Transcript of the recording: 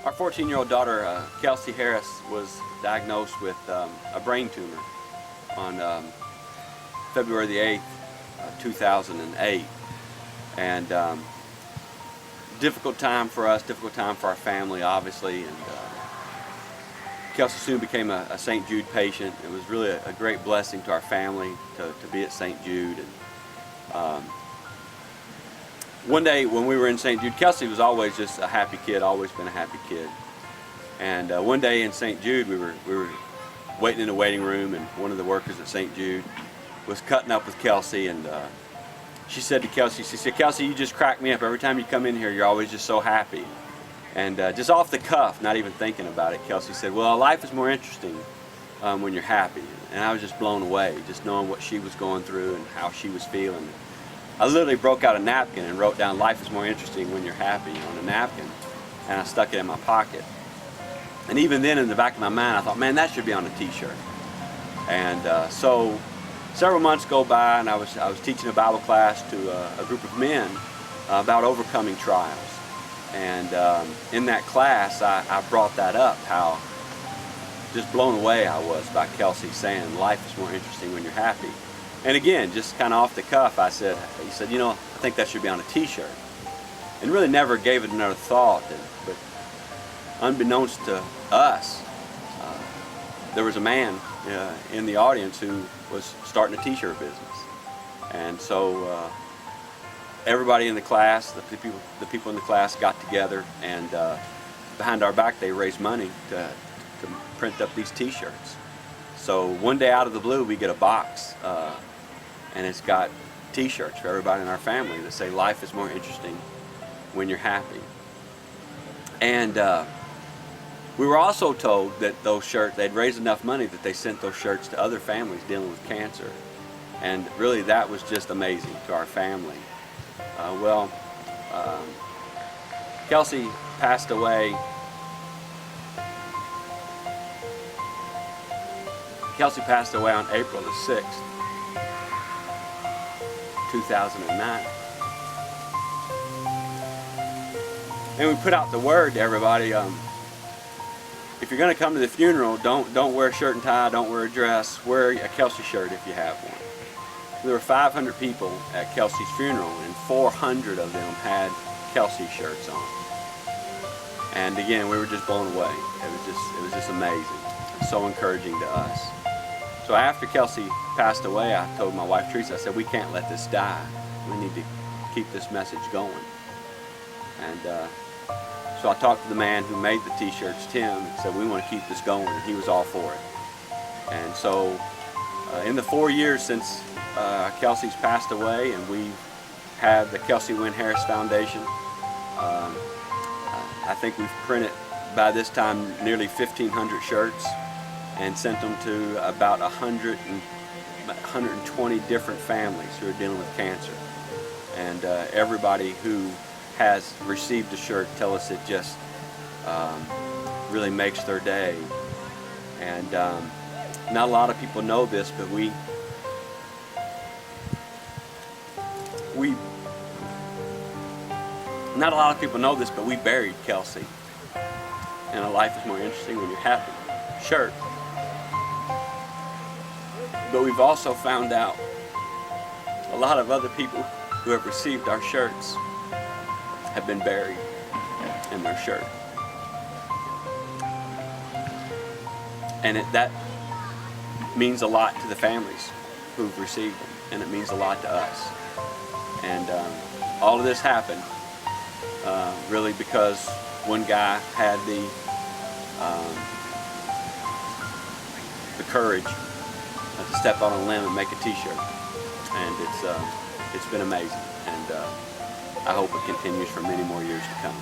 Our 14-year-old daughter, Kelsey Harris, was diagnosed with a brain tumor on February the 8th, 2008. And difficult time for us, difficult time for our family, obviously. And Kelsey soon became a St. Jude patient. It was really a great blessing to our family to be at St. Jude. And one day when we were in St. Jude, Kelsey was always just a happy kid, always been a happy kid. And one day in St. Jude, we were waiting in the waiting room, and one of the workers at St. Jude was cutting up with Kelsey, and she said to Kelsey, she said, "Kelsey, you just crack me up. Every time you come in here, you're always just so happy." And just off the cuff, not even thinking about it, Kelsey said, "Well, life is more interesting when you're happy." And I was just blown away, just knowing what she was going through and how she was feeling. I literally broke out a napkin and wrote down "Life is more interesting when you're happy" on a napkin, and I stuck it in my pocket. And even then, in the back of my mind, I thought, man, that should be on a t-shirt. And so several months go by, and I was teaching a Bible class to a group of men about overcoming trials. And in that class, I brought that up, how just blown away I was by Kelsey saying life is more interesting when you're happy. And again, just kind of off the cuff, he said, "You know, I think that should be on a t-shirt." And really never gave it another thought. But unbeknownst to us, there was a man in the audience who was starting a t-shirt business. And so everybody in the class, the people in the class got together, and behind our back they raised money to print up these t-shirts. So one day out of the blue we get a box, and it's got t-shirts for everybody in our family that say life is more interesting when you're happy. And we were also told that those shirts, they'd raised enough money that they sent those shirts to other families dealing with cancer. And really that was just amazing to our family. Kelsey passed away. Kelsey passed away on April the 6th, 2009. And we put out the word to everybody, if you're going to come to the funeral, don't wear a shirt and tie, don't wear a dress, wear a Kelsey shirt if you have one. There were 500 people at Kelsey's funeral, and 400 of them had Kelsey shirts on. And again, we were just blown away. It was just amazing, so encouraging to us. So after Kelsey passed away, I told my wife Teresa, I said, "We can't let this die. We need to keep this message going." And so I talked to the man who made the t-shirts, Tim, and said, "We want to keep this going," and he was all for it. And so in the 4 years since Kelsey's passed away, and we have the Kelsey Wynn Harris Foundation, I think we've printed by this time nearly 1,500 shirts and sent them to about 120 different families who are dealing with cancer. And everybody who has received a shirt tell us it just really makes their day. And not a lot of people know this, but not a lot of people know this, but we buried Kelsey in a "Life is more interesting when you're happy" shirt. But we've also found out a lot of other people who have received our shirts have been buried in their shirt. And that means a lot to the families who've received them, and it means a lot to us. And all of this happened really because one guy had the courage to step out on a limb and make a t-shirt. And it's been amazing, and I hope it continues for many more years to come.